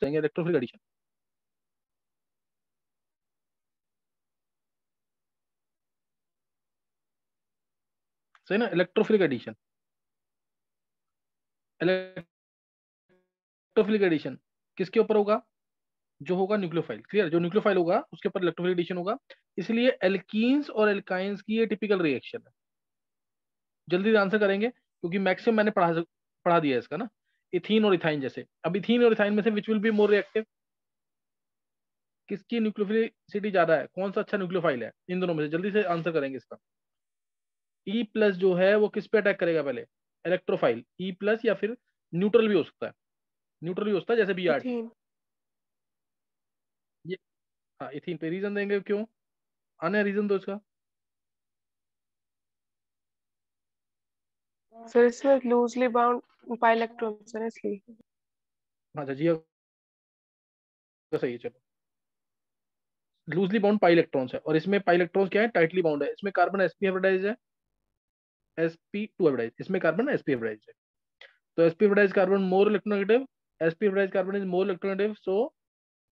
करेंगे electrophilic addition. सही ना, इलेक्ट्रोफिलिक एडिशन। इलेक्ट्रोफिलिक एडिशन किसके ऊपर होगा? जो होगा न्यूक्लियोफाइल, क्लियर, जो न्यूक्लियोफाइल होगा उसके ऊपर इलेक्ट्रोफिलिक एडिशन होगा। इसलिए एल्कीन्स और एल्काइंस की ये टिपिकल रिएक्शन है। जल्दी से आंसर करेंगे क्योंकि मैक्सिमम मैंने पढ़ा दिया है इसका ना। इथीन और इथाइन जैसे, अब इथीन और इथाइन में से which will be more reactive? किसकी न्यूक्लियोफिलिसिटी ज्यादा है, कौन सा अच्छा न्यूक्लियोफाइल है इन दोनों में से? जल्दी से आंसर करेंगे इसका। ई प्लस जो है वो किस पे अटैक करेगा पहले? इलेक्ट्रोफाइल। ई प्लस या फिर न्यूट्रल भी हो सकता है, न्यूट्रल भी हो सकता है जैसे बी आर टी। इथीन। ये हाँ, इथीन पे। रीजन देंगे क्यों? आने रीजन दो इसका। सर इसमें लूजली बाउंड पाई इलेक्ट्रॉन्स है ना, इसलिए। हाँ जी, सही है, चलो। लूजली बाउंड पाई इलेक्ट्रॉन्स है और इसमें पाई इलेक्ट्रॉन्स क्या है? टाइटली बाउंड है। इसमें कार्बन एसपी हाइब्रिडाइज है, sp2 हाइब्रिडाइज। इसमें कार्बन sp हाइब्रिडाइज है। तो sp hybridize carbon more electronegative, sp hybridize carbon is more electronegative, so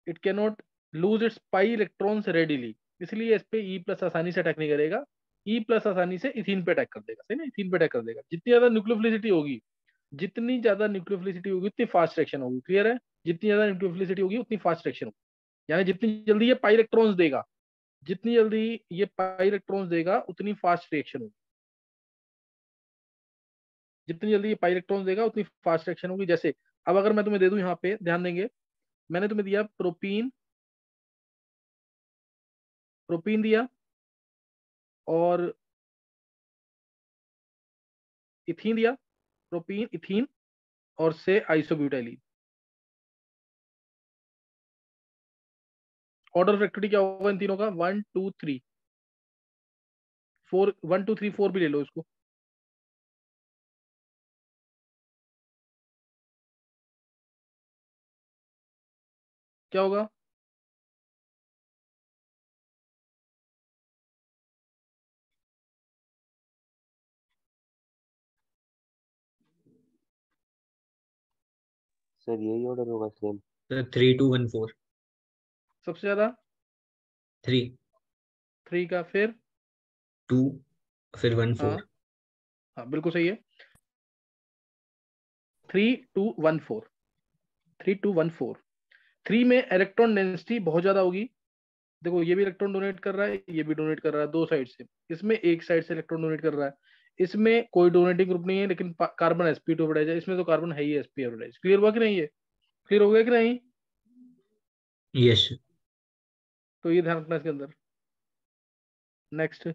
it can not lose its pi electrons readily. इसलिए इस पे ई प्लस आसानी से अटैक नहीं करेगा। ई प्लस आसानी से इथीन पे अटैक कर देगा, सही ना, इथीन पे अटैक कर देगा। जितनी ज्यादा न्यूक्लियोफिलिसिटी होगी, जितनी ज्यादा न्यूक्लियोफिलिसिटी होगी उतनी फास्ट रिएक्शन होगी, क्लियर है? जितनी ज्यादा न्यूक्लियोफिलिसिटी होगी उतनी फास्ट रिएक्शन होगी, यानी जितनी जल्दी ये पाई इलेक्ट्रॉन्स देगा, जितनी जल्दी ये पाई इलेक्ट्रॉन्स देगा उतनी फास्ट रिएक्शन होगी। जितनी जल्दी ये पाई इलेक्ट्रॉन्स देगा उतनी फास्ट रिएक्शन होगी। जैसे अब अगर मैं तुम्हें दे दूं, यहाँ पे ध्यान देंगे, मैंने तुम्हें दिया प्रोपीन, प्रोपीन दिया और इथीन दिया, प्रोपीन इथीन और से आइसोब्यूटाइलीन। ऑर्डर ऑफ एक्टिविटी क्या होगा इन तीनों का? 1 2 3 4, 1 2 3 4 भी ले लो इसको। क्या होगा? सर यही ऑर्डर होगा सेम। सर 3 2 1 4। सबसे ज्यादा 3 3 का, फिर 2 फिर 1 हाँ 4। हाँ बिल्कुल सही है। 3 2 1 4, 3 2 1 4। 3 में इलेक्ट्रॉन डेंसिटी बहुत ज्यादा होगी। देखो ये भी इलेक्ट्रॉन डोनेट कर रहा है, ये भी डोनेट कर रहा है, दो साइड से। इसमें एक साइड से इलेक्ट्रॉन डोनेट कर रहा है। इसमें कोई डोनेटिंग ग्रुप नहीं है, लेकिन कार्बन sp2 हाइब्रिडाइज है। इसमें तो कार्बन है ही sp हाइब्रिडाइज। क्लियर हुआ कि नहीं? ये क्लियर हो गया कि नहीं? यस। तो ये ध्यान रखना इसके अंदर। नेक्स्ट,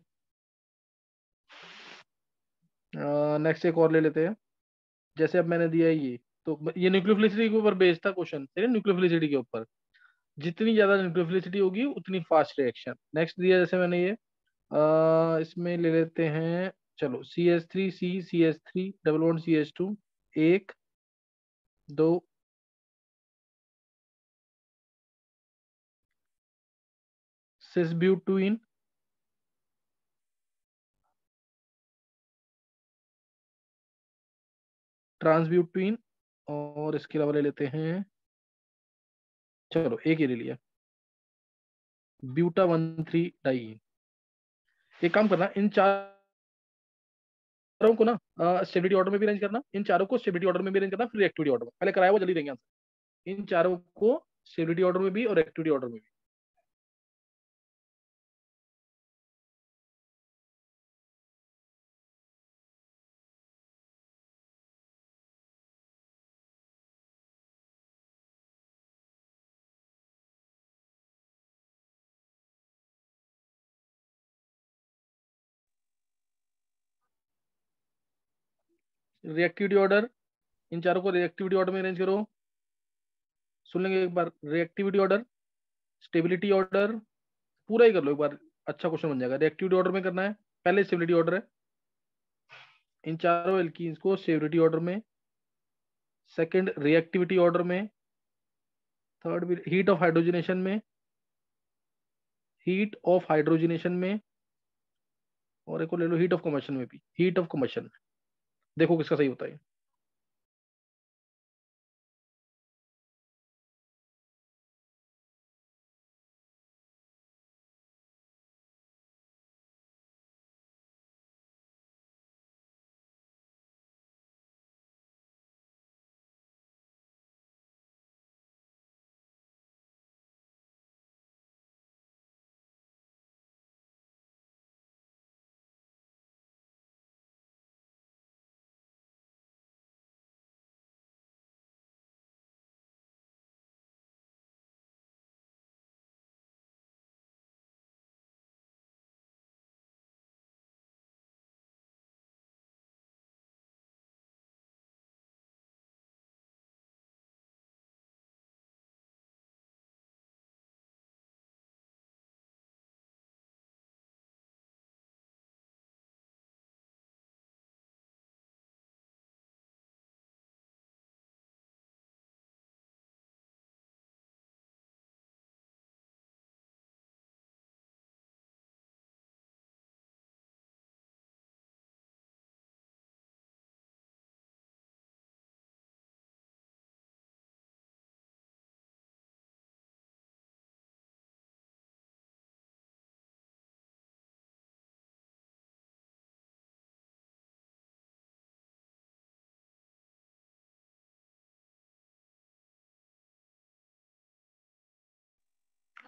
नेक्स्ट एक और ले लेते हैं। जैसे अब मैंने दिया है ये, तो ये न्यूक्लियोफिलिसिटी के ऊपर बेस्ड था क्वेश्चन, न्यूक्लियोफिलिसिटी के ऊपर। जितनी ज्यादा न्यूक्लियोफिलिसिटी होगी उतनी फास्ट रिएक्शन। नेक्स्ट दिया जैसे मैंने ये, इसमें ले लेते हैं, चलो CH3C, डबल बॉन्ड CH2, एक दो, सिसब्यूटुइन, ट्रांसब्यूटुइन, और इसके अलावा ले लेते हैं, चलो एक ही ले लिया, ब्यूटा 1,3-डाइईन। एक काम करना, इन चारों को ना स्टेबिलिटी ऑर्डर में भी अरेंज करना, इन चारों को स्टेबिलिटी ऑर्डर में भी अरेंज करना, फिर रिएक्टिविटी ऑर्डर में। पहले कराया वो जल्दी देंगे आंसर। इन चारों को स्टेबिलिटी ऑर्डर में भी और एक्टिविटी ऑर्डर में भी। रिएक्टिविटी ऑर्डर, इन चारों को रिएक्टिविटी ऑर्डर में अरेंज करो। सुन लेंगे एक बार, रिएक्टिविटी ऑर्डर, स्टेबिलिटी ऑर्डर, पूरा ही कर लो एक बार, अच्छा क्वेश्चन बन जाएगा। रिएक्टिविटी ऑर्डर में करना है, पहले स्टेबिलिटी ऑर्डर है। इन चारों एल्कीन्स को स्टेबिलिटी ऑर्डर में, सेकंड रिएक्टिविटी ऑर्डर में, थर्ड भी हीट ऑफ हाइड्रोजनेशन में, हीट ऑफ हाइड्रोजनेशन में, और एक और ले लो हीट ऑफ कम्बशन में भी, हीट ऑफ कम्बशन। देखो किसका सही होता है।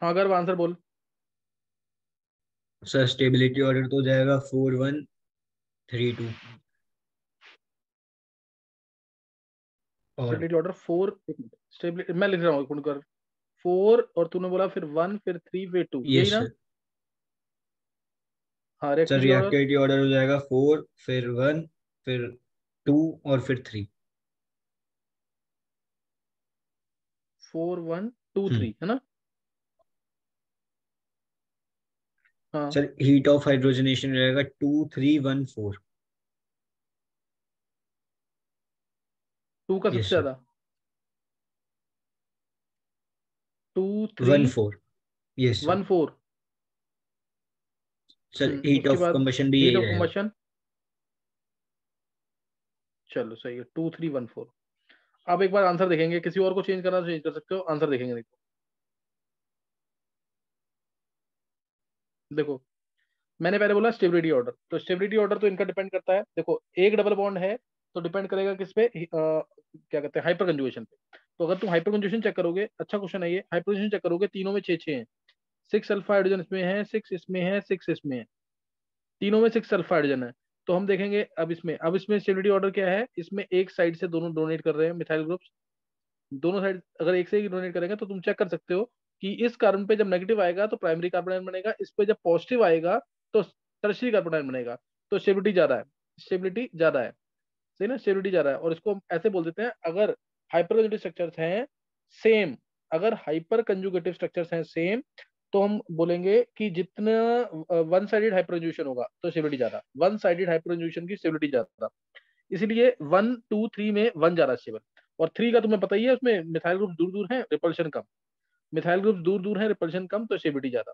हाँ अगर आंसर बोल। सर स्टेबिलिटी ऑर्डर तो हो जाएगा 4132 और स्टेबिलिटी ऑर्डर 4, स्टेबिलिटी मैं लिख रहा हूँ, कर 4 और तूने बोला फिर 1 फिर 3 फिर 2, यही यस ना? सर। हाँ sir reactivity order reactivity order हो जाएगा 4 फिर 1 फिर 2 और फिर 3। 4 1 2 3 है ना? हाँ सर हीट ऑफ हाइड्रोजनेशन रहेगा 2314। 2 का सबसे यस सर। ज्यादा, 2 3 14। Yes sir. 1 4। सर हीट उसके ऑफ बाद कंबशन भी हीट यही ऑफ रहेगा। कंबशन, चलो सही है 2 3 1 4। अब एक बार आंसर देखेंगे, किसी और को चेंज करना तो चेंज कर सकते हो, आंसर देखेंगे। देखो मैंने पहले बोला स्टेबिलिटी ऑर्डर, तो स्टेबिलिटी ऑर्डर तो इनका डिपेंड करता है। देखो एक डबल बॉन्ड है तो डिपेंड करेगा किस पे, क्या कहते हैं, हाइपर कंजुगेशन पे। तो अगर तुम हाइपर कंजुगेशन चेक करोगे, अच्छा क्वेश्चन है ये, हाइपर कंजुगेशन चेक करोगे तीनों में 6 6 है। 6 अल्फा हाइड्रोजन इसमें है, 6 इसमें है, 6 इसमें है, तीनों में 6 अल्फा हाइड्रोजन है। तो हम देखेंगे अब इसमें स्टेबिलिटी ऑर्डर क्या है, इसमें एक साइड से दोनों डोनेट कर रहे हैं मिथाइल ग्रुप्स, दोनों साइड अगर एक से ही डोनेट करेंगे तो तुम चेक कर सकते हो कि इस कार्बन पे जब नेगेटिव आएगा तो प्राइमरी कार्बन आयन बनेगा, इस पे जब पॉजिटिव आएगा तो टर्शियरी कार्बन आयन बनेगा। तो स्टेबिलिटी ज्यादा है, स्टेबिलिटी ज्यादा है, सही ना, स्टेबिलिटी ज्यादा है। और इसको हम ऐसे बोल देते हैं, अगर हाइपर कंजुगेटिव स्ट्रक्चर्स हैं सेम, अगर हाइपर कंजुगेटिव स्ट्रक्चर्स हैं सेम, तो हम बोलेंगे कि जितना वन साइडेड हाइपर कंजुगेशन होगा तो स्टेबिलिटी ज्यादा, वन साइडेड हाइपर कंजुगेशन की स्टेबिलिटी ज्यादा। इसीलिए 1 2 3 में 1 ज्यादा स्टेबल, और 3 का तुम्हें पता ही है, उसमें मिथाइल ग्रुप दूर दूर है, रिपल्शन कम, मिथाइल ग्रुप दूर दूर है, रिपल्शन कम, तो स्टेबिलिटी ज्यादा।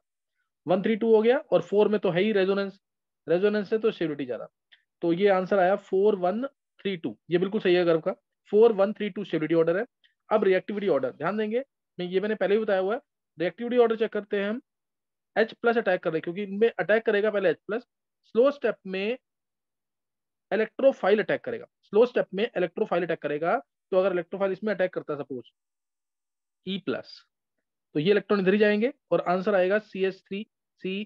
1 3 2 हो गया, और 4 में तो है ही रेजोनेंस, रेजोनेंस है तो स्टेबिलिटी ज्यादा। तो ये आंसर आया 4 1 3 2, ये बिल्कुल सही है गर्व का, 4 1 3 2 स्टेबिलिटी ऑर्डर है। अब रिएक्टिविटी ऑर्डर ध्यान देंगे, ये मैंने पहले भी बताया हुआ है। रिएक्टिविटी ऑर्डर चेक करते हैं हम, H प्लस अटैक कर रहे हैं क्योंकि इनमें अटैक करेगा पहले H प्लस, स्लो स्टेप में इलेक्ट्रोफाइल अटैक करेगा, स्लो स्टेप में इलेक्ट्रोफाइल अटैक करेगा। तो अगर इलेक्ट्रोफाइल इसमें अटैक करता है सपोज E प्लस, तो ये इलेक्ट्रॉन इधर ही जाएंगे और आंसर आएगा CH3 C,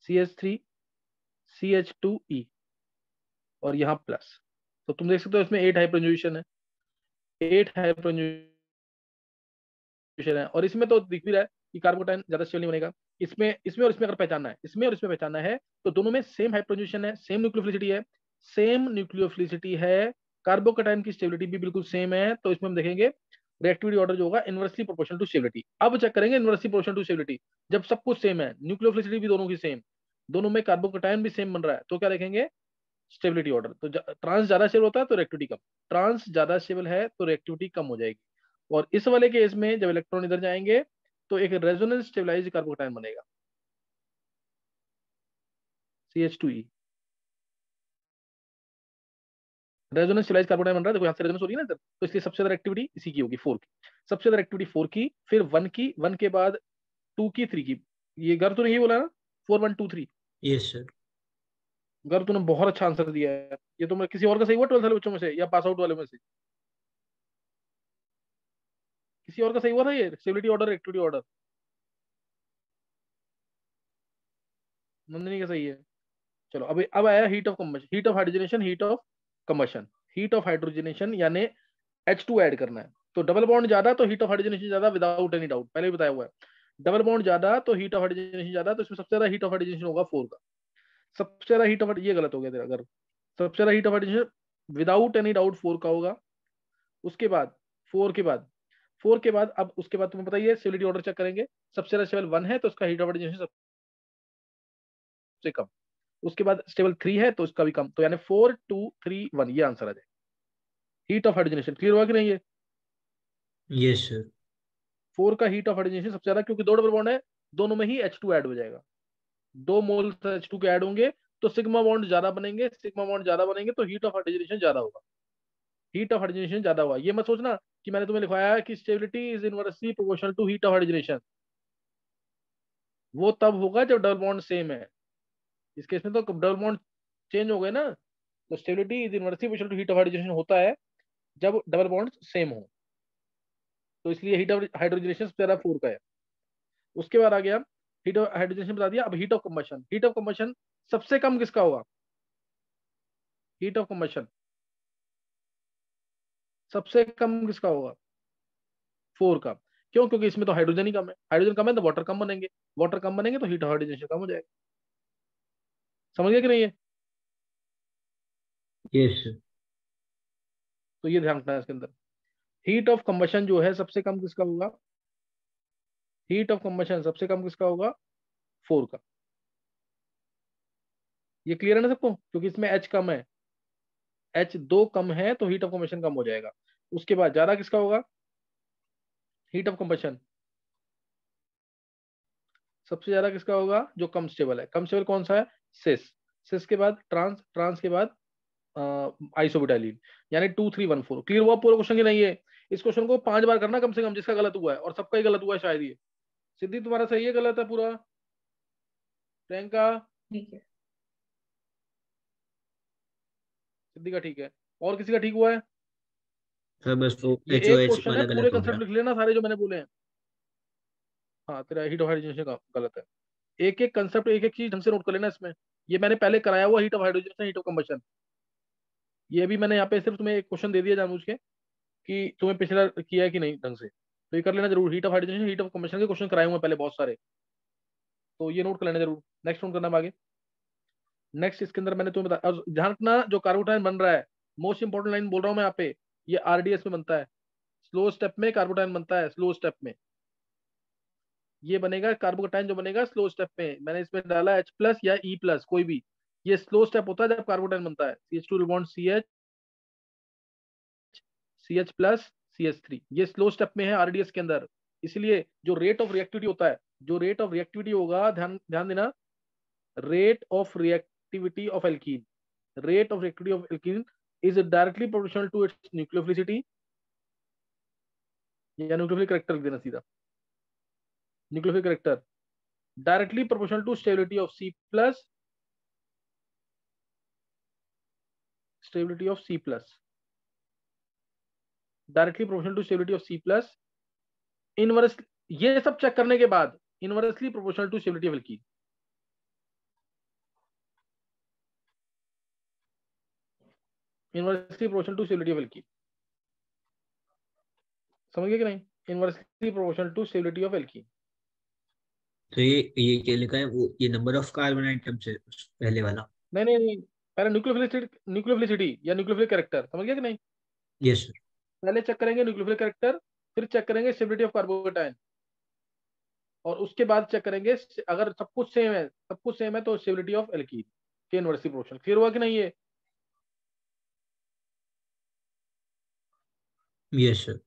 CH3 CH2E, और यहाँ प्लस। तो तुम देख सकते हो इसमें 8 हाइड्रोजन है, 8 हाइड्रोजन है, और इसमें तो दिख भी रहा है कि कार्बोटाइन ज्यादा स्टेबल नहीं बनेगा। इसमें और इसमें अगर पहचानना है, इसमें और इसमें पहचानना है, तो दोनों में सेम हाइड्रोजन है, सेम न्यूक्लियोफिलिसिटी है, सेम न्यूक्लियोफिलिसिटी है, कार्बोकटाइन की स्टेबिलिटी भी बिल्कुल सेम है। तो इसमें हम देखेंगे रिएक्टिविटी ऑर्डर जो होगा इनवर्सली प्रोपोर्शनल टू स्टेबिलिटी। अब चेक करेंगे इनवर्सली प्रोपोर्शनल टू स्टेबिलिटी, जब सब कुछ सेम है, न्यूक्लियोफिलिसिटी भी दोनों की सेम, दोनों में कार्बोकटाइन भी सेम बन रहा है, तो क्या देखेंगे, स्टेबिलिटी ऑर्डर। तो ट्रांस ज्यादा स्टेबल होता है तो रिएक्टिविटी कम, ट्रांस ज्यादा स्टेबल है तो रिएक्टिविटी कम हो जाएगी। और इस वाले केस में जब इलेक्ट्रॉन इधर जाएंगे तो एक रेजोनेंस स्टेबलाइज्ड कार्बोकटाइन बनेगा CH2E, रेजोनेंस स्टेबलाइज्ड कार्बोकटाइन बन रहा है, देखो यहाँ से रेजोनेंस हो रही है ना इधर, तो इसलिए सबसे ज्यादा एक्टिविटी इसी की होगी, 4 की, सबसे ज्यादा एक्टिविटी 4 की, फिर 1 की, 1 के बाद 2 की, 3 की। ये गर्व तूने यही बोला ना, 4 1 2 3, यस सर। गर्व तूने बहुत अच्छा आंसर दिया है। ये तुमने किसी और का सही हुआ 12th वाले बच्चों में से या पास आउट वाले में से, किसी और का सही हुआ था ये stability order activity order? Nandini का सही है। चलो अब आया heat of combustion, heat of hydrogenation, heat of combustion. Heat of hydrogenation यानी H2 ऐड करना है, तो डबल बॉन्ड ज्यादा तो हीट ऑफ हाइड्रोजनेशन ज्यादा, विदाउट एनी डाउट, पहले भी बताया हुआ है। डबल बॉन्ड ज्यादा तो हीट ऑफ हाइड्रोजनेशन ज्यादा, तो इसमें सबसे ज्यादा हीट ऑफ हाइड्रोजनेशन होगा 4 का, सबसे ज्यादा हीट ऑफ, ये गलत हो गया तेरा, अगर सबसे ज्यादा heat of hydrogenation without any doubt 4 का होगा। उसके बाद 4 के बाद 4 के बाद अब उसके बाद तुम्हें बताइए स्टेबिलिटी ऑर्डर चेक करेंगे, सबसे ज्यादा स्टेबल 1 है तो उसका हीट ऑफ हाइड्रोजनेशन सबसे कम, उसके बाद स्टेबल 3 है तो उसका भी कम, तो यानी 4 2 3 1 ये आंसर आ जाए। हीट ऑफ हाइड्रोजनेशन क्लियर हुआ कि नहीं ये? Yes sir. 4 का हीट ऑफ हाइड्रोजनेशन सबसे ज्यादा, क्योंकि दो डबल बॉन्ड है, दोनों में ही H2 ऐड हो जाएगा, 2 मोल H2 के ऐड होंगे, तो सिग्मा बॉन्ड ज्यादा बनेंगे, सिग्मा बॉन्ड ज्यादा बनेंगे तो हीट ऑफ हाइड्रोजनेशन ज्यादा होगा, हीट ऑफ हाइड्रोजनेशन ज्यादा हुआ। ये मत सोचना कि मैंने तुम्हें लिखवाया है कि stability is inversely proportional to heat of hydrogenation, वो तब होगा जब डबल बॉन्ड सेम है। इस केस में तो डबल बॉन्ड चेंज हो गए ना, तो stability is inversely proportional to heat of hydrogenation होता है जब डबल बॉन्ड सेम हो, तो इसलिए हीट ऑफ हाइड्रोजनेशन सबसे ज्यादा 4 का है। उसके बाद आ गया हीट ऑफ हाइड्रोजन बता दिया। अब heat of combustion, heat of combustion सबसे कम किसका होगा? हीट ऑफ कंबशन सबसे कम किसका होगा? 4 का। क्यों? क्योंकि इसमें तो हाइड्रोजन ही कम है, हाइड्रोजन कम है तो वाटर कम बनेंगे, वाटर कम बनेंगे तो हीट ऑफ हाइड्रोजन कम हो जाएगा। समझ गए कि नहीं है? Yes sir. तो ये ध्यान रखना है इसके अंदर। हीट ऑफ कंबशन जो है सबसे कम किसका होगा? हीट ऑफ कंबशन सबसे कम किसका होगा? 4 का। ये क्लियर है ना सबको? क्योंकि इसमें H कम है, H2 कम है तो हीट ऑफ कंबशन कम हो जाएगा। उसके बाद ज्यादा किसका होगा? हीट ऑफ कंबशन सबसे ज्यादा किसका होगा? जो कम स्टेबल है। कम स्टेबल कौन सा है? सिस। सिस के बाद ट्रांस, ट्रांस के बाद आइसोब्यूटाइलीन। यानी 2 3 1 4। क्लियर हुआ पूरा क्वेश्चन की नहीं है? इस क्वेश्चन को 5 बार करना कम से कम, जिसका गलत हुआ है, और सबका ही गलत हुआ है शायद ये। सिद्धि तुम्हारा सही है, गलत है पूरा? प्रियंका? ठीक है। सिद्धि का ठीक है, और किसी का ठीक हुआ है? सर बस वो ये एच ओ एक एच क्वेश्चन है, वाला पूरे गलत हो कंसेप्ट गया। लिख लेना सारे जो मैंने बोले हैं। हाँ, तेरा हीट ऑफ हाइड्रोजन का गलत है। एक एक कंसेप्ट, एक एक चीज ढंग से नोट कर लेना इसमें। ये मैंने पहले कराया हुआ heat of hydrogen, heat of combustion. ये भी मैंने यहाँ पे सिर्फ तुम्हें एक क्वेश्चन दे दिया जानबूझ के कि तुम्हें पिछला किया है कि नहीं ढंग से। तो ये कर लेना जरूर, heat of hydrogen heat of combustion के क्वेश्चन कराए हुए हैं पहले बहुत सारे, तो ये नोट कर लेना जरूर। नेक्स्ट नोट करना आगे। नेक्स्ट इसके अंदर मैंने तुम्हें बताया, और ध्यान रखना जो कार्बोटाइन बन रहा है, मोस्ट इंपॉर्टेंट लाइन बोल रहा हूँ मैं यहाँ पे, ये आरडीएस में बनता है। स्लो स्टेप में कार्बोटाइन बनता है, स्लो स्टेप में ये बनेगा कार्बोटाइन जो बनेगा स्लो स्टेप में। मैंने इसमें डाला H+ या E+, कोई भी। ये स्लो स्टेप होता है जब कार्बोटाइन बनता है। CH2 bond CH, CH+, CH3, ये स्लो स्टेप में है आरडीएस के अंदर। इसलिए जो रेट ऑफ रिएक्टिविटी होता है, जो रेट ऑफ रिएक्टिविटी होगा, ध्यान ध्यान देना, rate of reactivity of alkene, rate of reactivity of alkene is directly proportional to its nucleophilicity, या न्यूक्लियोफिलिक कैरेक्टर लिख देना सीधा, nucleophilic character directly proportional to stability of C+, stability of C+, directly proportional to stability of C+, inverse, ये सब check करने के बाद inversely proportional to stability of alkene. Inversely proportional to stability of alkene. समझ गए कि नहीं? Inversely proportional to stability of alkene. तो ये क्या लिखा है, वो ये नंबर ऑफ कार्बन आइटम्स है पहले वाला? नहीं नहीं नहीं, पहले न्यूक्लियोफिलिसिटी, न्यूक्लियोफिलिसिटी या न्यूक्लियोफिलिक कैरेक्टर, समझ गया कि नहीं? Yes sir. पहले चेक करेंगे न्यूक्लियोफिलिक कैरेक्टर, फिर चेक करेंगे स्टेबिलिटी ऑफ कार्बोकेटाइन, और उसके बाद चेक करेंगे अगर सब कुछ सेम है, सब कुछ सेम है तो स्टेबिलिटी ऑफ एल्कीन के इनवर्सली प्रोपोर्शनल। क्लियर हुआ कि नहीं ये? Yes sir.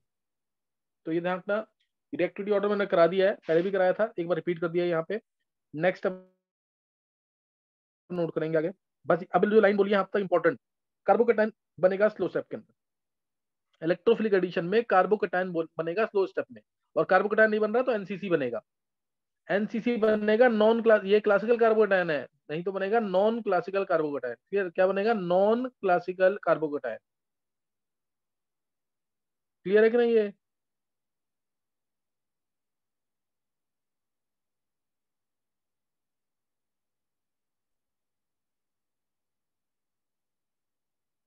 तो ये ध्यान रखना। रिएक्टिविटी ऑर्डर मैंने करा दिया है, पहले भी कराया था, एक बार रिपीट कर दिया है यहाँ पे। नेक्स्ट अब नोट करेंगे आगे। बस अब जो लाइन बोली है आप तक इंपॉर्टेंट, कार्बोकेटाइन बनेगा स्लो स्टेप के अंदर, इलेक्ट्रोफिलिक एडिशन में कार्बोकेटाइन बनेगा स्लो स्टेप में, और कार्बोकेटाइन नहीं बन रहा तो एनसीसी बनेगा। एनसीसी बनेगा नॉन क्लास, ये क्लासिकल कार्बोकेटाइन है, नहीं तो बनेगा नॉन क्लासिकल कार्बोकेटाइन। क्लियर? क्या बनेगा? Non classical carbocation. क्लियर है कि नहीं ये?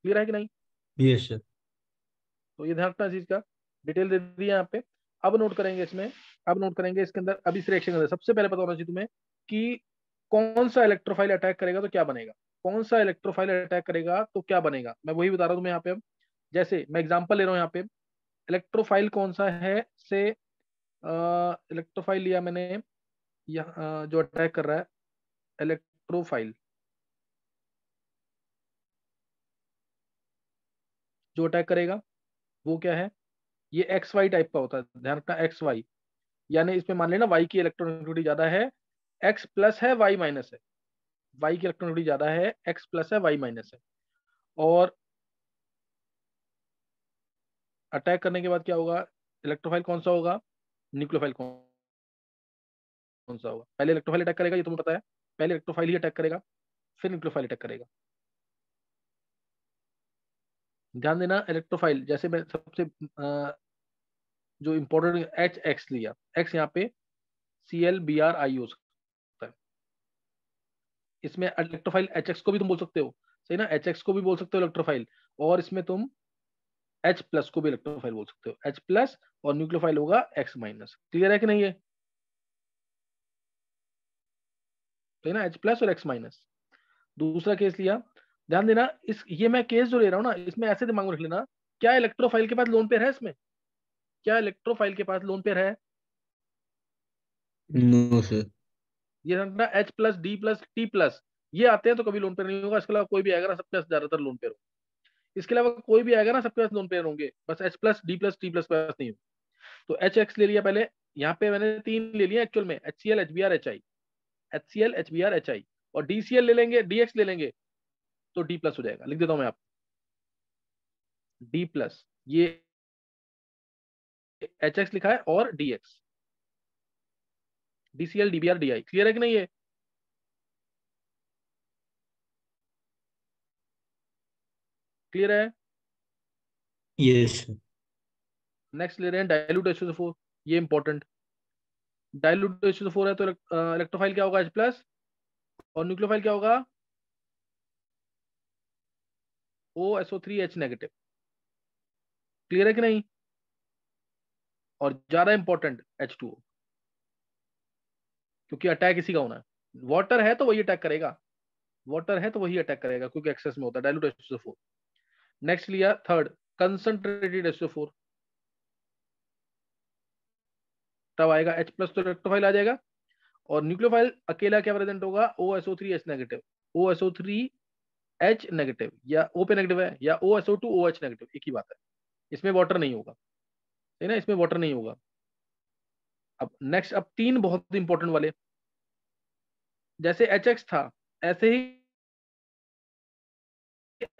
क्लियर है कि नहीं? Yes sir. तो ये ध्यान रखना चीज का, डिटेल दे दी है यहाँ पे। अब नोट करेंगे इसमें, अब नोट करेंगे इसके अंदर, अब इस रिएक्शन के अंदर सबसे पहले पता होना चाहिए तुम्हें कि कौन सा इलेक्ट्रोफाइल अटैक करेगा तो क्या बनेगा, कौन सा इलेक्ट्रोफाइल अटैक करेगा तो क्या बनेगा, मैं वही बता रहा हूँ तुम्हें यहाँ पे। अब जैसे मैं एग्जांपल ले रहा हूँ यहाँ पे, इलेक्ट्रोफाइल कौन सा है, से इलेक्ट्रोफाइल लिया मैंने यहाँ, जो अटैक कर रहा है, इलेक्ट्रोफाइल जो अटैक करेगा वो क्या है? ये XY टाइप का होता है, ध्यान रखना, XY। यानी इसमें मान लेना Y की इलेक्ट्रॉनिक ज्यादा है, X+ है, Y- है। Y की इलेक्ट्रॉनिक ज्यादा है, X+ है, Y- है। और अटैक करने के बाद क्या होगा? इलेक्ट्रोफाइल कौन सा होगा? न्यूक्लियोफाइल कौन सा होगा? पहले इलेक्ट्रोफाइल अटैक करेगा, ये तुम्हें पता है। पहले इलेक्ट्रोफाइल ही अटैक करेगा, फिर न्यूक्लियोफाइल अटैक करेगा। ध्यान देना, इलेक्ट्रोफाइल जैसे मैं सबसे जो इंपॉर्टेंट HX लिया, X यहाँ पे ClBrI हो सकता है। इसमें इलेक्ट्रोफाइल HX को भी तुम बोल सकते हो, सही ना, HX को भी बोल सकते हो इलेक्ट्रोफाइल, और इसमें तुम H+ को भी इलेक्ट्रोफाइल बोल सकते हो, H+, और न्यूक्लियोफाइल होगा X-। क्लियर है कि नहीं है? सही ना, H+ और X-। दूसरा केस लिया, ध्यान देना, इस ये मैं केस जो ले रहा हूँ ना, इसमें ऐसे दिमाग में रख लेना, क्या इलेक्ट्रोफाइल के पास लोन पेयर है इसमें? क्या इलेक्ट्रोफाइल के पास लोन पेयर है? No sir. ये समझना, H+, D+, T+, ये आते हैं तो कभी लोन पेयर नहीं होगा। इसके अलावा कोई भी आएगा ना, सबके पास ज्यादातर लोन पेयर होगा। इसके अलावा कोई भी आएगा ना, सबके पास लोन पेयर होंगे, बस H+, D+, T+ के पास नहीं होगा। तो HX ले लिया पहले, यहाँ पे मैंने 3 ले लिया एक्चुअल में, HCl, HBr, HI, HCl, HBr, HI, और DCl ले लेंगे, DX ले लेंगे, तो D+ हो जाएगा। लिख देता हूं मैं आपको, D+, ये HX लिखा है, और DX, DCl, DBr, DI। Clear है कि नहीं? है क्लियर है? Yes sir. नेक्स्ट ले रहे हैं डाइल्यूट H2SO4, ये इंपॉर्टेंट। डाइल्यूट H2SO4 है तो इलेक्ट्रोफाइल क्या होगा? H+, और न्यूक्लियोफाइल क्या होगा? OSO3H-। क्लियर है कि नहीं? और ज्यादा इंपॉर्टेंट H2O, क्योंकि अटैक इसी का होना है। वाटर है तो वही अटैक करेगा, वाटर है तो वही अटैक करेगा, क्योंकि एक्सेस में होता है डाइल्यूट H2SO4। नेक्स्ट लिया थर्ड, कंसंट्रेटेड H2O4, तब आएगा H+, तो इलेक्ट्रोफाइल आ जाएगा, और न्यूक्लियोफाइल अकेला क्या प्रेजेंट होगा? OSO3H-। OSO3H-, या O पे नेगेटिव है, या OSO2OH-, एक ही बात है। इसमें वाटर नहीं होगा, है ना, इसमें वाटर नहीं होगा। अब नेक्स्ट, अब 3 बहुत इंपॉर्टेंट वाले, जैसे HX था ऐसे ही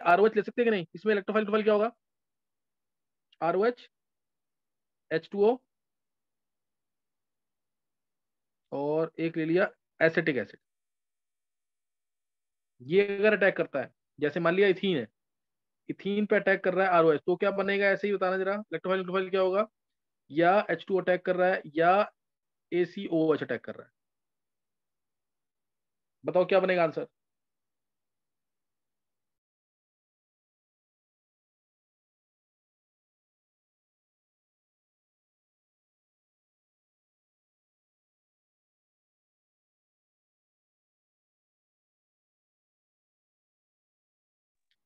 ROH ले सकते हैं कि नहीं? इसमें इलेक्ट्रोफाइल क्या होगा? ROH, H2O, और एक ले लिया एसिटिक एसिड। ये अगर अटैक करता है, जैसे मान लिया इथीन है, इथीन पे अटैक कर रहा है ROH, तो क्या बनेगा? ऐसे ही बताना जरा, इलेक्ट्रोफाइल क्या होगा? या H2O अटैक कर रहा है, या ACOH अटैक कर रहा है? बताओ क्या बनेगा आंसर?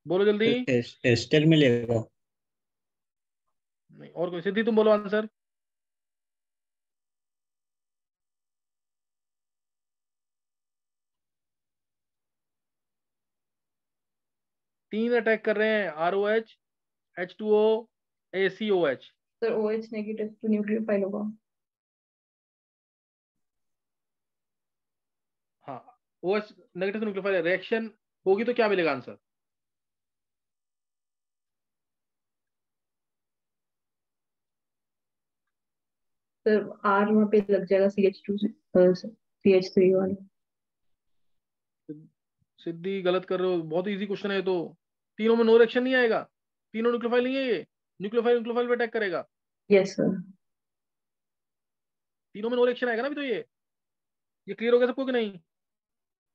बोलो जल्दी। एस्टर में लेगा। नहीं, और कोई? सिद्धि तुम बोलो आंसर। 3 अटैक कर रहे हैं, ROH, H2O, ACOH। Sir OH negative तो न्यूक्लियोफाइल होगा। हाँ, OH नेगेटिव न्यूक्लियोफाइल रिएक्शन होगी तो क्या मिलेगा आंसर? सर R वहाँ पे लग जाएगा CH2 से CH3 वाला। सिद्धि गलत कर रहे हो, बहुत इजी क्वेश्चन है ये तो। तीनों में नो रिएक्शन नहीं आएगा, तीनों न्यूक्लियोफाइल नहीं है ये, न्यूक्लियोफाइल पे अटैक करेगा। Yes sir. तीनों में नो रिएक्शन आएगा ना अभी तो। ये क्लियर हो गया सबको कि नहीं?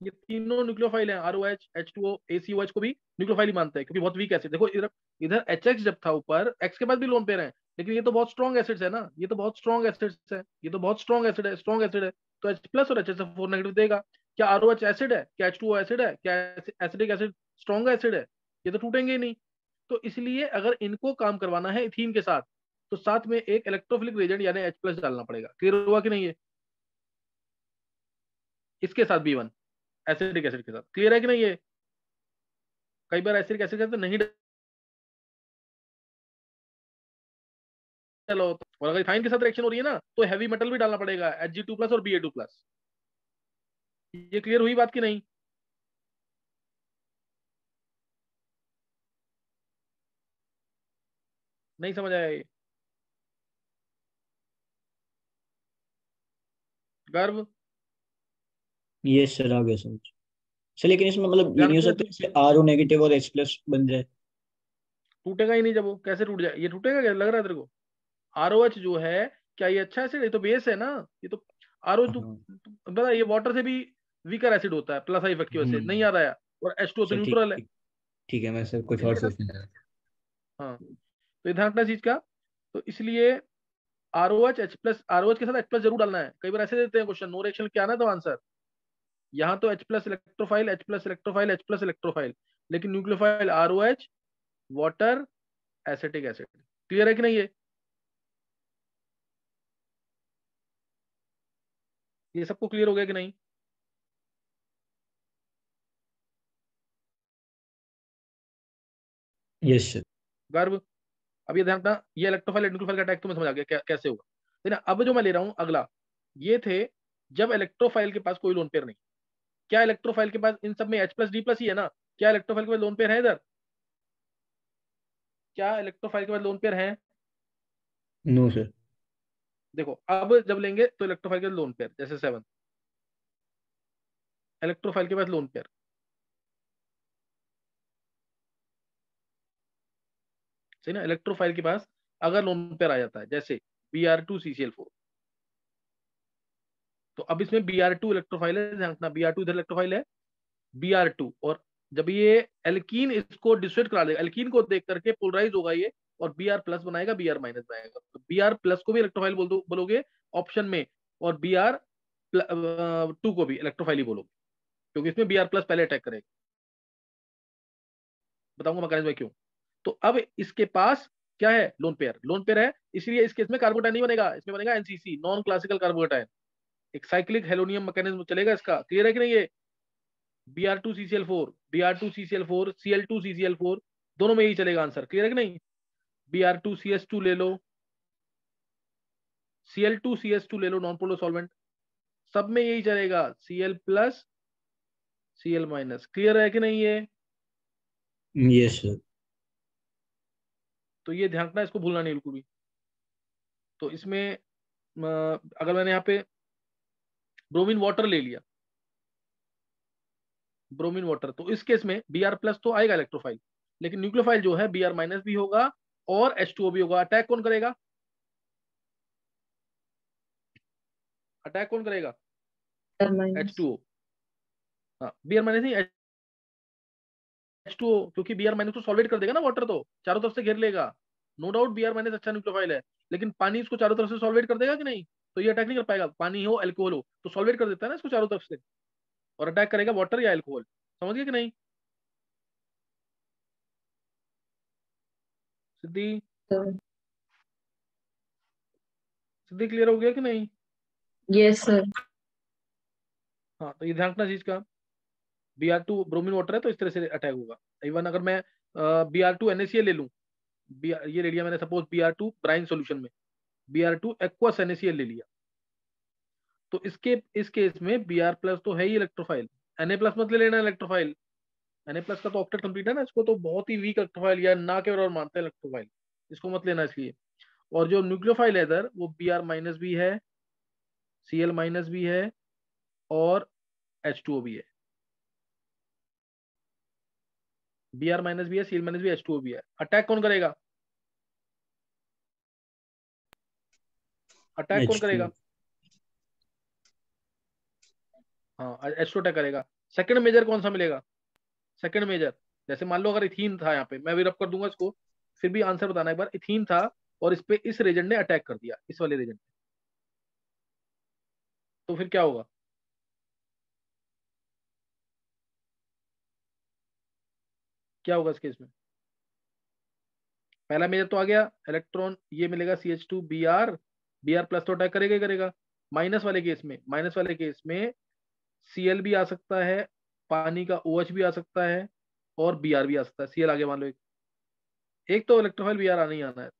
ये तीनों न्यूक्लियोफाइल हैं, ROH, H2O, ACOH को भी न्यूक्लियोफाइल ही मानते हैं, क्योंकि बहुत वीक एसिड। देखो इधर, इधर HX जब था ऊपर, X के पास भी लोन पेयर है, लेकिन ये तो बहुत स्ट्रॉन्ग एसिड्स है ना, ये तो बहुत स्ट्रॉन्ग एसिड्स है, ये तो बहुत स्ट्रॉन्ग एसिड है, स्ट्रॉन्ग एसिड है, तो H+ और HSO4 नेगेटिव देगा। क्या ROH एसिड है? क्या H2O एसिड है? क्या एसिडिक एसिड स्ट्रॉन्ग एसिड है? ये तो टूटेंगे ही नहीं। तो इसलिए अगर इनको काम करवाना है इथीन के साथ, तो साथ में एक इलेक्ट्रोफिलिक रेजेंट यानी H+ डालना पड़ेगा। क्लियर हुआ कि नहीं? है इसके साथ B1 एसिडिक एसिड के साथ। क्लियर है कि नहीं? है कई बार एसिडिक एसिड के साथ नहीं डाला होता, और अगर इथाइन के साथ रिएक्शन हो रही है ना, तो हैवी मेटल भी डालना पड़ेगा, Hg2+ और Ba2+। ये क्लियर हुई बात की नहीं? नहीं समझ आया ये? गर्व, ये सर आ गया समझ। सर लेकिन इसमें मतलब ये ध्यान नहीं हो से सकता जैसे RO नेगेटिव और H+ बन जाए? टूटेगा ही नहीं जब वो, कैसे टूट जाए? ये टूटेगा क्या लग रहा है तेरे को? ROH जो है, क्या ये अच्छा एसिड है? ये तो बेस है ना, ये तो आरओ हाँ। बता, ये वाटर से भी वीकर एसिड होता है प्लस आई इफेक्ट की वजह से, नहीं याद आया? और H2O तो सर ठीक न्यूट्रल है। ठीक ठीक है, मैं सर कुछ और क्लियर है? सोचने लगा। हाँ, तो ये ध्यान रखना चीज का। तो इसलिए आर ओ एच के साथ H प्लस जरूर डालना है। कई बार ऐसे देते हैं क्वेश्चन, नो रिएक्शन क्या ना, तो आंसर यहाँ तो H plus electrophile, H plus electrophile, H plus electrophile, लेकिन nucleophile ROH, water, acetic acid. Clear है कि नहीं? ये सबको क्लियर हो गया कि नहीं? Yes sir. गर्व, अब ये ध्यान रखना, ये इलेक्ट्रोफाइल न्यूक्लियोफाइल का अटैक तुम्हें समझ आ गया कैसे होगा। लेकिन अब जो मैं ले रहा हूं अगला, ये थे जब इलेक्ट्रोफाइल के पास कोई लोन पेयर नहीं। क्या इलेक्ट्रोफाइल के पास इन सब में H प्लस D प्लस ही है ना? क्या इलेक्ट्रोफाइल के पास लोन पेयर है इधर? क्या इलेक्ट्रोफाइल के पास लोन पेयर है? No sir. देखो अब जब लेंगे तो इलेक्ट्रोफाइल के पास लोन पेयर, जैसे 7, इलेक्ट्रोफाइल के पास लोन पेयर, सही ना? इलेक्ट्रोफाइल के पास अगर लोन पेयर आ जाता है जैसे Br2CCl4, तो अब इसमें Br2 इलेक्ट्रोफाइल है, ध्यान रखना, Br2 इधर इलेक्ट्रोफाइल है, Br2, और जब ये एल्कीन इसको डिसोसिएट करा देगा, एल्कीन को देख करके पोलराइज होगा ये, और Br प्लस बनाएगा, Br माइनस बनाएगा, तो Br प्लस को भी इलेक्ट्रोफाइल बोलोगे ऑप्शन में, और Br2 को भी इलेक्ट्रोफाइल ही बोलोगे, क्योंकि इसमें Br प्लस पहले अटैक करेगा। बताऊंगा मैकेनिज्म क्यों। तो अब इसके पास क्या है? लोन पेयर, लोन पेयर है, इसलिए इस केस में कार्बोटाइन नहीं बनेगा, इसमें बनेगा एनसीसी, नॉन क्लासिकल कार्बोटाइन। एक साइक्लिक हेलोनियम मैकेनिज्म चलेगा इसका। क्लियर है कि नहीं? ये Br2CCl4, Cl2CCl4, दोनों में यही चलेगा आंसर। क्लियर है कि नहीं? Br2CS2 ले लो, Cl2CS2 ले लो, नॉन पोलर सॉल्वेंट, सब में यही चलेगा, Cl plus Cl minus. Clear है कि नहीं ये? Yes sir. तो ये ध्यान रखना, इसको भूलना नहीं बिल्कुल भी। तो इसमें अगर मैंने यहाँ पे ब्रोमीन वाटर ले लिया, ब्रोमीन वाटर, तो इस केस में Br प्लस तो आएगा इलेक्ट्रोफाइल, लेकिन न्यूक्लियोफाइल जो है Br माइनस भी होगा और H2O भी होगा। अटैक कौन करेगा? अटैक कौन करेगा? माइनस। H2O। हाँ, Br माइनस नहीं, H2O, क्योंकि Br माइनस को सॉल्वेट कर देगा ना वाटर, तो चारों तरफ से घेर लेगा। नो डाउट Br माइनस अच्छा न्यूक्लियोफाइल है, लेकिन पानी इसको चारों तरफ से सॉल्वेट कर देगा कि नहीं? तो ये अटैक नहीं कर पाएगा। पानी हो एल्कोहल हो तो सॉल्वेट कर देता है ना इसको चारों तरफ से, और अटैक करेगा वाटर या एल्कोहल। समझ गए कि नहीं सिद्धि? सिद्धि क्लियर हो गया कि नहीं? Yes sir. हाँ, तो ये ध्यान रखना चीज का, Br2 ब्रोमीन वाटर है तो इस तरह से अटैक होगा। इवन अगर मैं Br2NaCl ले लूं, ये ले लिया मैंने सपोज Br2 ब्राइन सॉल्यूशन में, Br2 एक्वस NaCl ले लिया, तो इस केस में Br प्लस तो है ही इलेक्ट्रोफाइल, Na प्लस मत ले लेना इलेक्ट्रोफाइल। Na प्लस का तो ऑक्टेट कंप्लीट है ना, इसको तो बहुत ही वीक इलेक्ट्रोफाइल या ना के बराबर मानते हैं इलेक्ट्रोफाइल, इसको मत लेना इसलिए। और जो न्यूक्लियोफाइल है इधर, वो Br माइनस भी है, Cl माइनस भी है, और H2O भी है। Br माइनस भी है, Cl माइनस भी है, H2O भी है। अटैक कौन करेगा? अटैक कौन H2। करेगा? हाँ, H2 अटैक करेगा। सेकंड मेजर कौन सा मिलेगा? सेकंड मेजर, जैसे मान लो अगर इथीन था, यहाँ पे मैं भी रब कर दूंगा इसको, फिर भी आंसर बताना एक बार। इथीन था और इस पे इस रेजेंट ने अटैक कर दिया, इस वाले रेजेंट ने, तो फिर क्या होगा? क्या होगा इस केस में? पहला मेजर तो आ गया, इलेक्ट्रॉन ये मिलेगा Br प्लस तो अटैक करेगा ही करेगा। माइनस वाले केस में, माइनस वाले केस में Cl भी आ सकता है, पानी का OH भी आ सकता है, और Br भी आ सकता है। Cl आगे मान लो, एक तो इलेक्ट्रोफाइल Br आना ही आना है।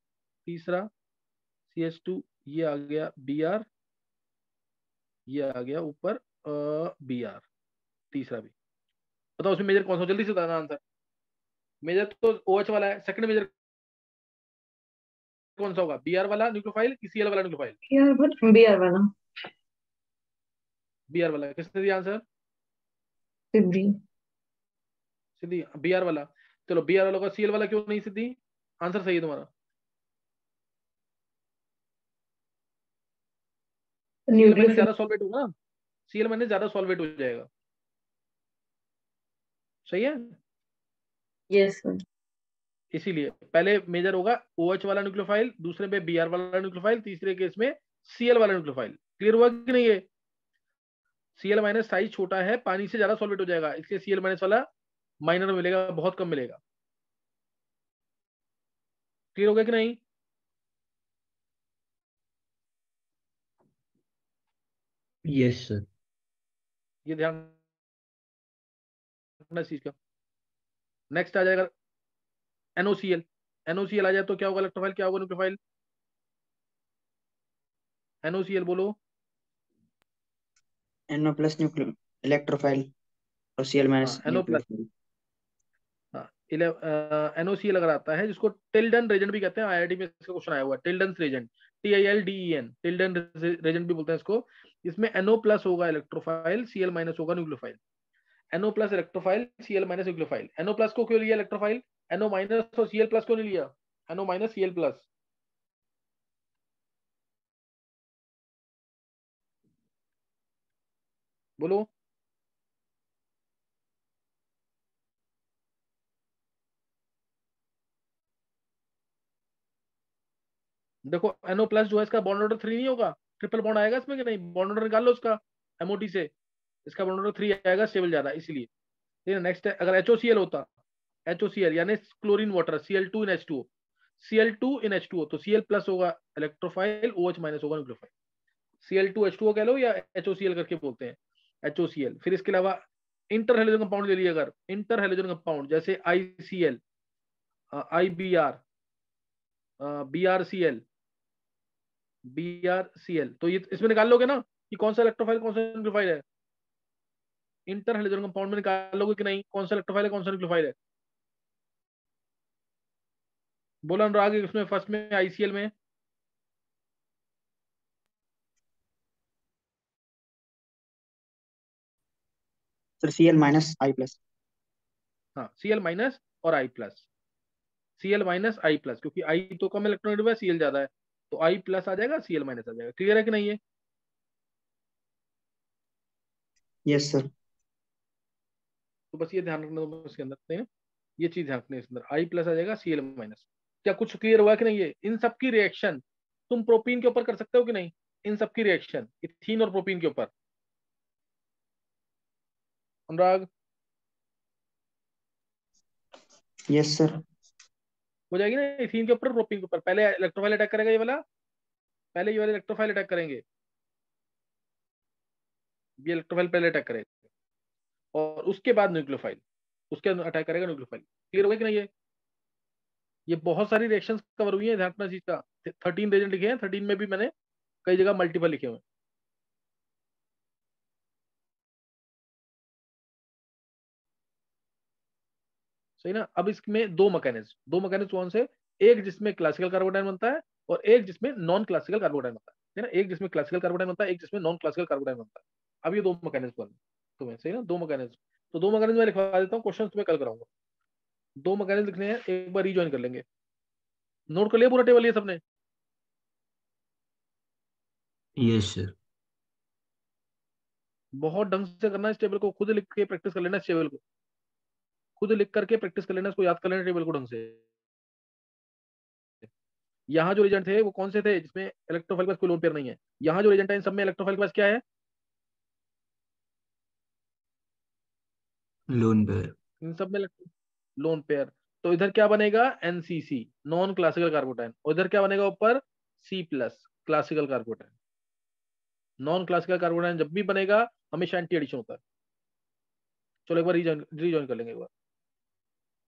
तीसरा CH2, ये आ गया Br, ये आ गया ऊपर Br, तीसरा भी। बताओ उसमें मेजर कौन सा? जल्दी से बताना आंसर। मेजर तो OH वाला है, सेकंड मेजर कौन सा होगा? Br वाला न्यूक्लियोफाइल कि Cl वाला न्यूक्लियोफाइल? बी आर वाला। Br वाला। किसने दिया आंसर? सिद्धि। सिद्धि, Br वाला। चलो Br वाला होगा, Cl वाला क्यों नहीं सिद्धि? आंसर सही है तुम्हारा। Cl माइनस ज्यादा सॉल्वेट होगा, Cl माइनस ज्यादा सॉल्वेट हो जाएगा, सही है। Yes sir. इसीलिए पहले मेजर होगा OH वाला न्यूक्लियोफाइल, दूसरे में Br वाला न्यूक्लियोफाइल, तीसरे केस में Cl वाला न्यूक्लियोफाइल। क्लियर हुआ कि नहीं? ये Cl माइनस साइज छोटा है, पानी से ज्यादा सॉल्वेट हो जाएगा, इसलिए Cl माइनस वाला माइनर मिलेगा, बहुत कम मिलेगा। क्लियर हो गया कि नहीं? Yes sir. ये ध्यान रखना इस चीज का। नेक्स्ट आ जाएगा NOCl। NOCl आ जाए तो क्या होगा इलेक्ट्रोफाइल, क्या होगा न्यूक्लियोफाइल? NOCl बोलो। NO प्लस न्यूक्लियो इलेक्ट्रोफाइल और Cl माइनस हाँ NO प्लस। न्यूक्लियोफाइल। हाँ NOCl अगर आता है, जिसको टिल्डन रेजेंट भी कहते हैं, IIT में इसका क्वेश्चन आया हुआ है, Tilden Regent, TILDEN, Tilden Regent भी बोलते हैं इसको। इसमें NO प्लस होगा इलेक्ट्रोफाइल, Cl माइनस होगा nucleophile. NO plus electrophile, Cl minus nucleophile. NO plus को क्यों लिया इलेक्ट्रोफाइल, NO माइनस और Cl प्लस क्यों नहीं लिया? NO माइनस Cl प्लस, बोलो। देखो NO प्लस जो है इसका बॉन्ड ऑर्डर 3 नहीं होगा, ट्रिपल बॉन्ड आएगा इसमें कि नहीं? बॉन्ड ऑर्डर निकाल लो उसका MOT से, इसका बॉन्ड ऑर्डर 3 आएगा, स्टेबल ज्यादा, इसीलिए। ठीक है, नेक्स्ट है अगर HOCl होता, HOCl यानी chlorine water, Cl2 in H2O, Cl2 in H2O, तो Cl प्लस होगा इलेक्ट्रोफाइल, OH माइनस होगा न्यूक्लियोफाइल। Cl2 H2O कह लो या HOCl करके बोलते हैं, HOCl। फिर इसके अलावा इंटर हेलोजन कंपाउंड ले लिया, अगर इंटर हेलोजन कंपाउंड जैसे ICl, IBr, BrCl, BrCl, तो ये इसमें निकाल लोगे ना कि कौन सा इलेक्ट्रोफाइल कौन सा न्यूक्लियोफाइल है? इंटर हेलोजन कंपाउंड में निकाल लोगे कि नहीं, कौन सा इलेक्ट्रोफाइल है कौन सा न्यूक्लियोफाइल है? बोला अनुराग, इसमें फर्स्ट में ICl में sir Cl minus I plus. हाँ Cl माइनस और I plus, Cl minus I plus, क्योंकि I तो कम इलेक्ट्रॉन है, Cl ज्यादा है, तो I प्लस आ जाएगा, Cl माइनस आ जाएगा। क्लियर है कि नहीं? है यस सर। तो बस ये ध्यान रखना, तो इसके अंदर हैं, ये चीज ध्यान रखनी है, इसके अंदर I प्लस आ जाएगा, Cl माइनस। क्या कुछ क्लियर हुआ कि नहीं? है इन सब की रिएक्शन तुम प्रोपीन के ऊपर कर सकते हो कि नहीं? इन सब की रिएक्शन इथीन और प्रोपीन के ऊपर, अनुराग, यस सर। हो जाएगी ना? इथीन के ऊपर प्रोपीन के ऊपर पहले इलेक्ट्रोफाइल अटैक करेगा, ये वाला पहले, ये वाले इलेक्ट्रोफाइल अटैक करेंगे, ये इलेक्ट्रोफाइल पहले अटैक करेगा और उसके बाद न्यूक्लियोफाइल, उसके अंदर अटैक करेगा न्यूक्लियोफाइल। क्लियर हो गया कि नहीं? ये बहुत सारी रिएक्शंस कवर हुई है, ध्यान रखना चीज का। 13 रीजन लिखे हैं, 13 में भी मैंने कई जगह मल्टीपल लिखे हुए हैं। सही ना? अब इसमें दो मैकेनिज्म कौन से? एक जिसमें क्लासिकल कार्बोडाइन बनता है और एक जिसमें नॉन क्लासिकल कार्बोडाइन बनता है ना? एक जिसमें क्लासिकल कार्बोडाइन बनता है, एक जिसमें नॉन क्लासिकल कार्बोडाइन बनता है। अब ये दो मैकेनिज्म बने तुम्हें, सही ना? दो मैकेनिज्म, तो दो मैकेनिज्म मैं लिखवा देता हूँ, क्वेश्चन तुम्हें कल कराऊंगा। दो मैकेनिज्म लिखने हैं, एक बार रिज्वाइन कर लेंगे। नोट कर लिया पूरा टेबल ये सबने? Yes sir. बहुत ढंग से करना इस टेबल को, खुद लिख के प्रैक्टिस कर लेना इस टेबल को, खुद लिख करके प्रैक्टिस कर लेना, इसको याद कर लेना टेबल को ढंग से। यहाँ जो रिजल्ट थे वो कौन से थे जिसमें इलेक्ट्रोफाइल के पास कोई लोन पेयर नहीं है? यहाँ जो रिजल्ट है इन सब में इलेक्ट्रोफाइल के पास क्या है? Lone pair. इन सब में लोन पेयर। तो इधर क्या बनेगा? NCC, नॉन क्लासिकल कार्बोटाइन, और इधर क्या बनेगा ऊपर? C plus, classical carbocation. Non classical carbocation जब भी बनेगा हमेशा एंटी एडिशन होता है। चलो एक बार रिजॉइन कर लेंगे एक बार।